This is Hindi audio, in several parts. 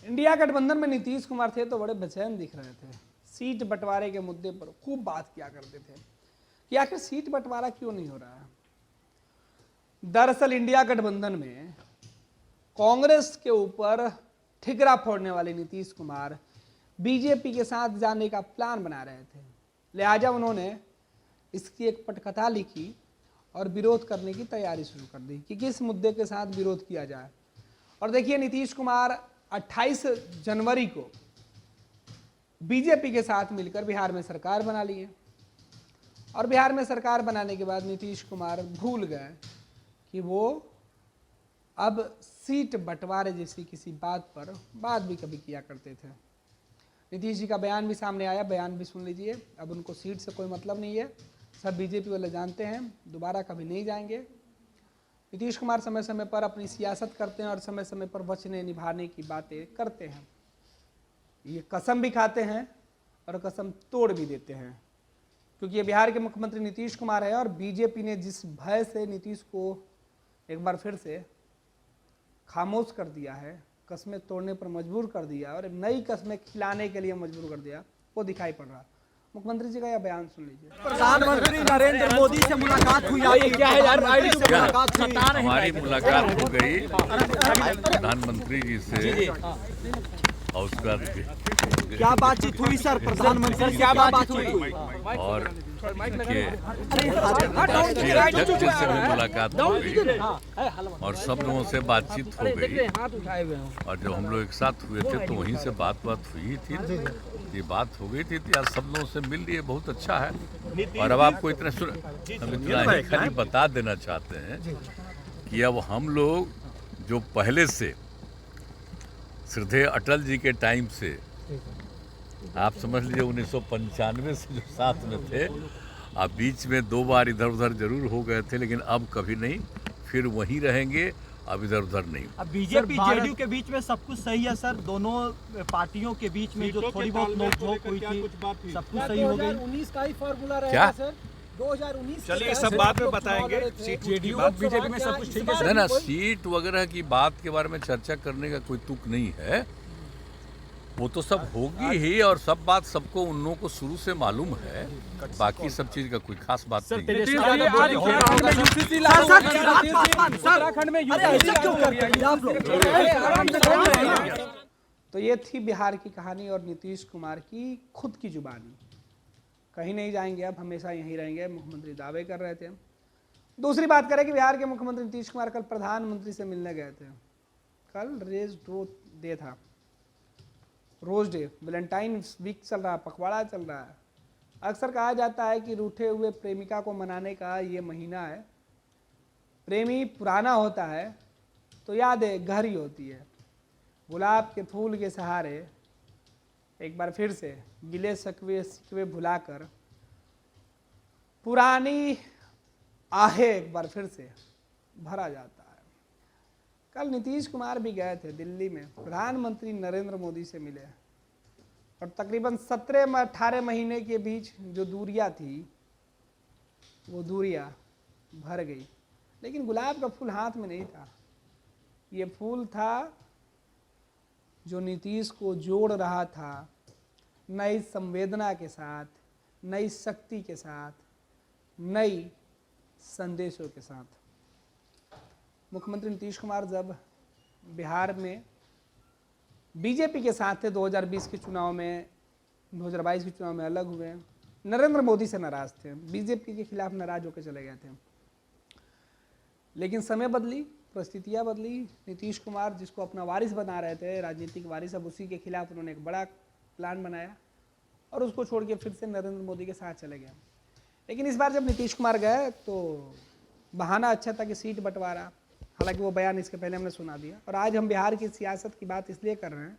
इंडिया गठबंधन में नीतीश कुमार थे तो बड़े बेचैन दिख रहे थे। सीट बंटवारे के मुद्दे पर खूब बात किया करते थे कि आखिर सीट बंटवारा क्यों नहीं हो रहा है। दरअसल इंडिया गठबंधन में कांग्रेस के ऊपर ठिकरा फोड़ने वाले नीतीश कुमार बीजेपी के साथ जाने का प्लान बना रहे थे। लिहाजा उन्होंने इसकी एक पटकथा लिखी और विरोध करने की तैयारी शुरू कर दी कि किस मुद्दे के साथ विरोध किया जाए। और देखिए, नीतीश कुमार 28 जनवरी को बीजेपी के साथ मिलकर बिहार में सरकार बना लिए और बिहार में सरकार बनाने के बाद नीतीश कुमार भूल गए कि वो अब सीट बंटवारे जैसी किसी बात भी कभी किया करते थे। नीतीश जी का बयान भी सामने आया, बयान भी सुन लीजिए। अब उनको सीट से कोई मतलब नहीं है, सब बीजेपी वाले जानते हैं, दोबारा कभी नहीं जाएंगे। नीतीश कुमार समय समय पर अपनी सियासत करते हैं और समय समय पर वचन निभाने की बातें करते हैं। ये कसम भी खाते हैं और कसम तोड़ भी देते हैं, क्योंकि ये बिहार के मुख्यमंत्री नीतीश कुमार है और बीजेपी ने जिस भय से नीतीश को एक बार फिर से खामोश कर दिया है, कस्में तोड़ने पर मजबूर कर दिया और नई कस्में खिलाने के लिए मजबूर कर दिया, वो दिखाई पड़ रहा। मुख्यमंत्री जी का यह बयान सुन लीजिए। प्रधानमंत्री नरेंद्र मोदी से मुलाकात हुई, क्या है यार, मुलाकात हुई। हमारी मुलाकात हो गई प्रधानमंत्री जी से और उसके बाद क्या बातचीत हुई सर? प्रधानमंत्री क्या बात हुई? और राष्ट्रीय अध्यक्ष जी से भी मुलाकात हो गई और सब लोगों से बातचीत हो गई। और जब हम लोग एक साथ हुए थे तो वहीं से बात हुई थी, ये बात हो गई थी। आज सब लोगों से मिल लिए, बहुत अच्छा है। और अब आपको इतना ही खाली बता देना चाहते हैं कि अब हम लोग जो पहले से श्रद्धेय अटल जी के टाइम से, आप समझ लीजिए 1995 से जो साथ में थे, अब बीच में 2 बार इधर उधर जरूर हो गए थे, लेकिन अब कभी नहीं, फिर वहीं रहेंगे, अब इधर उधर नहीं। अब बीजेपी जेडीयू के बीच में सब कुछ सही है सर? दोनों पार्टियों के बीच में जो थोड़ी बहुत नोकझोंक हुई थी, सब कुछ सही हो गई। 2019 का ही फॉर्मूला रहेगा क्या सर? 2019 चलिए सब बाद में बताएंगे। जेडीयू बीजेपी में सब कुछ ठीक है। ना सीट वगैरह की बात के बारे में चर्चा करने का कोई तुक नहीं है, वो तो सब होगी ही और सब बात सबको उन लोगों को शुरू से मालूम है। बाकी सब चीज का कोई खास बात नहीं है। तो ये थी बिहार की कहानी और नीतीश कुमार की खुद की जुबानी। कहीं नहीं जाएंगे, अब हमेशा यहीं रहेंगे, मुख्यमंत्री दावे कर रहे थे। दूसरी बात करें कि बिहार के मुख्यमंत्री नीतीश कुमार कल प्रधानमंत्री से मिलने गए थे। कल डे था, रोज डे, वैलेंटाइन वीक चल रहा है, पखवाड़ा चल रहा है। अक्सर कहा जाता है कि रूठे हुए प्रेमिका को मनाने का ये महीना है। प्रेमी पुराना होता है तो यादें गहरी होती है। गुलाब के फूल के सहारे एक बार फिर से गिले शिकवे भुलाकर पुरानी आहें एक बार फिर से भरा जाता है। कल नीतीश कुमार भी गए थे दिल्ली में, प्रधानमंत्री नरेंद्र मोदी से मिले और तकरीबन 17-18 महीने के बीच जो दूरियां थी वो दूरियां भर गई। लेकिन गुलाब का फूल हाथ में नहीं था, ये फूल था जो नीतीश को जोड़ रहा था नई संवेदना के साथ, नई शक्ति के साथ, नई संदेशों के साथ। मुख्यमंत्री नीतीश कुमार जब बिहार में बीजेपी के साथ थे 2020 के चुनाव में, 2022 के चुनाव में अलग हुए, नरेंद्र मोदी से नाराज थे, बीजेपी के खिलाफ नाराज होकर चले गए थे। लेकिन समय बदली, परिस्थितियां बदली। नीतीश कुमार जिसको अपना वारिस बना रहे थे, राजनीतिक वारिस, अब उसी के खिलाफ उन्होंने एक बड़ा प्लान बनाया और उसको छोड़ के फिर से नरेंद्र मोदी के साथ चले गए। लेकिन इस बार जब नीतीश कुमार गए तो बहाना अच्छा था कि सीट बंटवारा, हालांकि वो बयान इसके पहले हमने सुना दिया। और आज हम बिहार की सियासत की बात इसलिए कर रहे हैं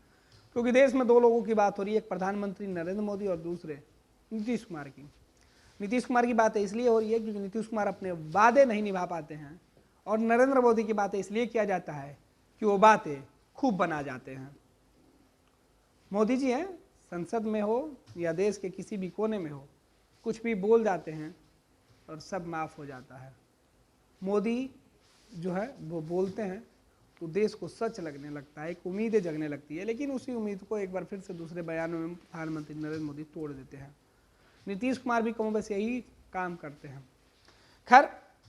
क्योंकि देश में 2 लोगों की बात हो रही है, एक प्रधानमंत्री नरेंद्र मोदी और दूसरे नीतीश कुमार की। नीतीश कुमार की बातें इसलिए हो रही है क्योंकि नीतीश कुमार अपने वादे नहीं निभा पाते हैं और नरेंद्र मोदी की बातें इसलिए किया जाता है कि वो बातें खूब बना जाते हैं। मोदी जी हैं, संसद में हो या देश के किसी भी कोने में हो, कुछ भी बोल जाते हैं और सब माफ़ हो जाता है। मोदी जो है वो बोलते हैं तो देश को सच लगने लगता है, एक उम्मीदें जगने लगती है। लेकिन उसी उम्मीद को एक बार फिर से दूसरे बयानों में प्रधानमंत्री नरेंद्र मोदी तोड़ देते हैं। नीतीश कुमार भी कम बस यही काम करते हैं। खैर,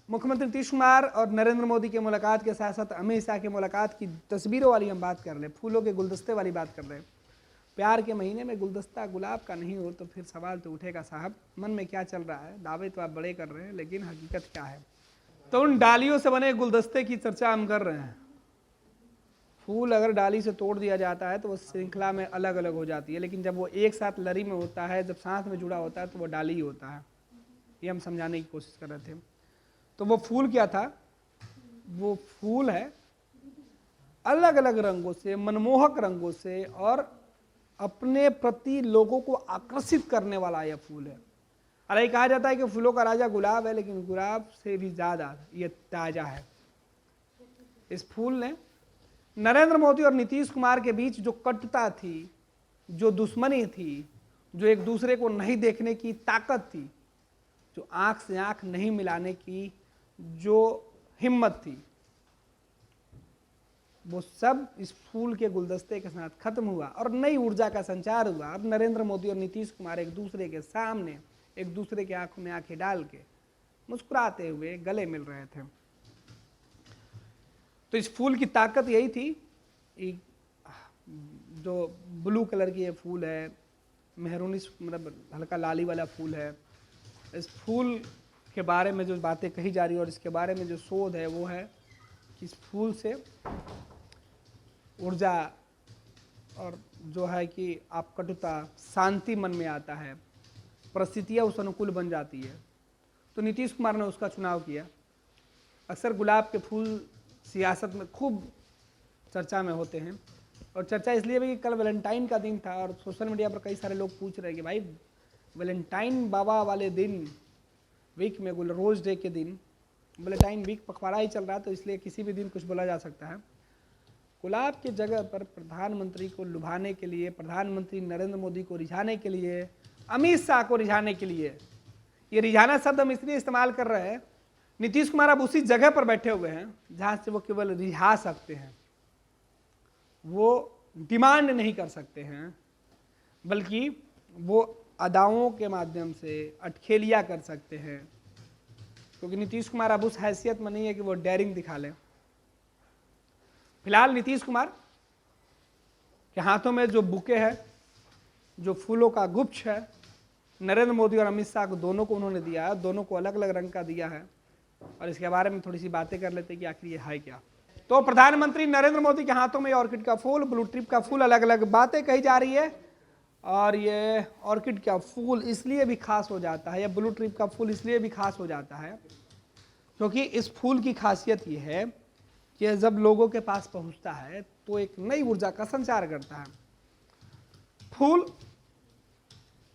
मुख्यमंत्री नीतीश कुमार और नरेंद्र मोदी की मुलाकात के साथ साथ अमित शाह की मुलाकात की तस्वीरों वाली हम बात कर रहे हैं, फूलों के गुलदस्ते वाली बात कर रहे हैं। प्यार के महीने में गुलदस्ता गुलाब का नहीं हो तो फिर सवाल तो उठेगा साहब, मन में क्या चल रहा है। दावे तो आप बड़े कर रहे हैं, लेकिन हकीकत क्या है। तो उन डालियों से बने गुलदस्ते की चर्चा हम कर रहे हैं। फूल अगर डाली से तोड़ दिया जाता है तो वो श्रृंखला में अलग अलग हो जाती है, लेकिन जब वो एक साथ लड़ी में होता है, जब साथ में जुड़ा होता है, तो वो डाली ही होता है। ये हम समझाने की कोशिश कर रहे थे। तो वो फूल क्या था? वो फूल है अलग अलग रंगों से, मनमोहक रंगों से, और अपने प्रति लोगों को आकर्षित करने वाला यह फूल है। अरे कहा जाता है कि फूलों का राजा गुलाब है, लेकिन गुलाब से भी ज्यादा ये ताजा है। इस फूल ने नरेंद्र मोदी और नीतीश कुमार के बीच जो कटुता थी, जो दुश्मनी थी, जो एक दूसरे को नहीं देखने की ताकत थी, जो आंख से आंख नहीं मिलाने की जो हिम्मत थी, वो सब इस फूल के गुलदस्ते के साथ खत्म हुआ और नई ऊर्जा का संचार हुआ। अब नरेंद्र मोदी और नीतीश कुमार एक दूसरे के सामने, एक दूसरे के आंखों में आंखें डाल के मुस्कुराते हुए गले मिल रहे थे। तो इस फूल की ताकत यही थी। जो ब्लू कलर की ये फूल है, मेहरूनी मतलब हल्का लाली वाला फूल है। इस फूल के बारे में जो बातें कही जा रही है और इसके बारे में जो शोध है वो है कि इस फूल से ऊर्जा और जो है कि आप कटुता, शांति मन में आता है, परिस्थितियाँ उस अनुकूल बन जाती है। तो नीतीश कुमार ने उसका चुनाव किया। अक्सर गुलाब के फूल सियासत में खूब चर्चा में होते हैं, और चर्चा इसलिए भी कि कल वैलेंटाइन का दिन था और सोशल मीडिया पर कई सारे लोग पूछ रहे हैं कि भाई वैलेंटाइन बाबा वाले दिन, वीक में रोज डे के दिन, वैलेंटाइन वीक पखवाड़ा ही चल रहा है तो इसलिए किसी भी दिन कुछ बोला जा सकता है। गुलाब की जगह पर प्रधानमंत्री को लुभाने के लिए, प्रधानमंत्री नरेंद्र मोदी को रिझाने के लिए, अमित शाह को रिझाने के लिए, ये रिझाना शब्द हम इसलिए इस्तेमाल कर रहे हैं, नीतीश कुमार अब उसी जगह पर बैठे हुए हैं जहां से वो केवल रिझा सकते हैं। वो डिमांड नहीं कर सकते हैं, बल्कि वो अदाओं के माध्यम से अटखेलियां कर सकते हैं, क्योंकि नीतीश कुमार अब उस हैसियत में नहीं है कि वो डेयरिंग दिखा लें। फिलहाल नीतीश कुमार के हाथों में जो बुके है, जो फूलों का गुच्छ है, नरेंद्र मोदी और अमित शाह को दोनों को उन्होंने दिया है, दोनों को अलग अलग रंग का दिया है। और इसके बारे में थोड़ी सी बातें कर लेते हैं कि आखिर ये है क्या। तो प्रधानमंत्री नरेंद्र मोदी के हाथों में ऑर्किड का फूल, ब्लू ट्रिप का फूल, अलग अलग बातें कही जा रही है। और ये ऑर्किड का फूल इसलिए भी खास हो जाता है, या ब्लू ट्रिप का फूल इसलिए भी खास हो जाता है क्योंकि इस फूल की खासियत ये है कि जब लोगों के पास पहुंचता है तो एक नई ऊर्जा का संचार करता है फूल।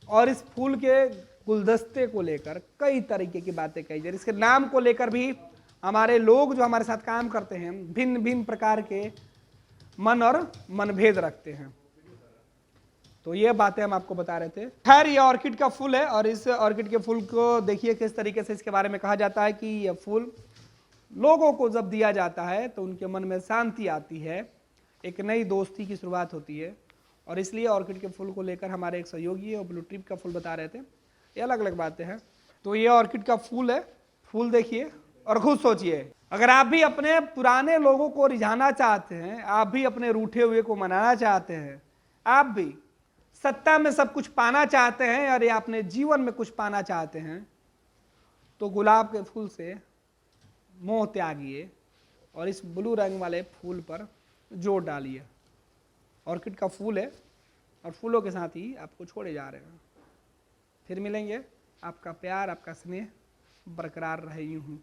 और इस फूल के गुलदस्ते को लेकर कई तरीके की बातें कही जा रही है। इसके नाम को लेकर भी हमारे लोग जो हमारे साथ काम करते हैं भिन्न भिन्न प्रकार के मन और मनभेद रखते हैं। तो ये बातें हम आपको बता रहे थे। खैर, ये ऑर्किड का फूल है और इस ऑर्किड के फूल को देखिए किस तरीके से इसके बारे में कहा जाता है कि यह फूल लोगों को जब दिया जाता है तो उनके मन में शांति आती है, एक नई दोस्ती की शुरुआत होती है। और इसलिए ऑर्किड के फूल को लेकर हमारे एक सहयोगी है और ब्लू ट्रिप का फूल बता रहे थे। ये अलग अलग बातें हैं। तो ये ऑर्किड का फूल है, फूल देखिए और खुद सोचिए, अगर आप भी अपने पुराने लोगों को रिझाना चाहते हैं, आप भी अपने रूठे हुए को मनाना चाहते हैं, आप भी सत्ता में सब कुछ पाना चाहते हैं और या अपने जीवन में कुछ पाना चाहते हैं, तो गुलाब के फूल से मोह त्यागिए और इस ब्लू रंग वाले फूल पर जोर डालिए। ऑर्किड का फूल है और फूलों के साथ ही आपको छोड़े जा रहे हैं। फिर मिलेंगे। आपका प्यार, आपका स्नेह बरकरार रहे यूं ही।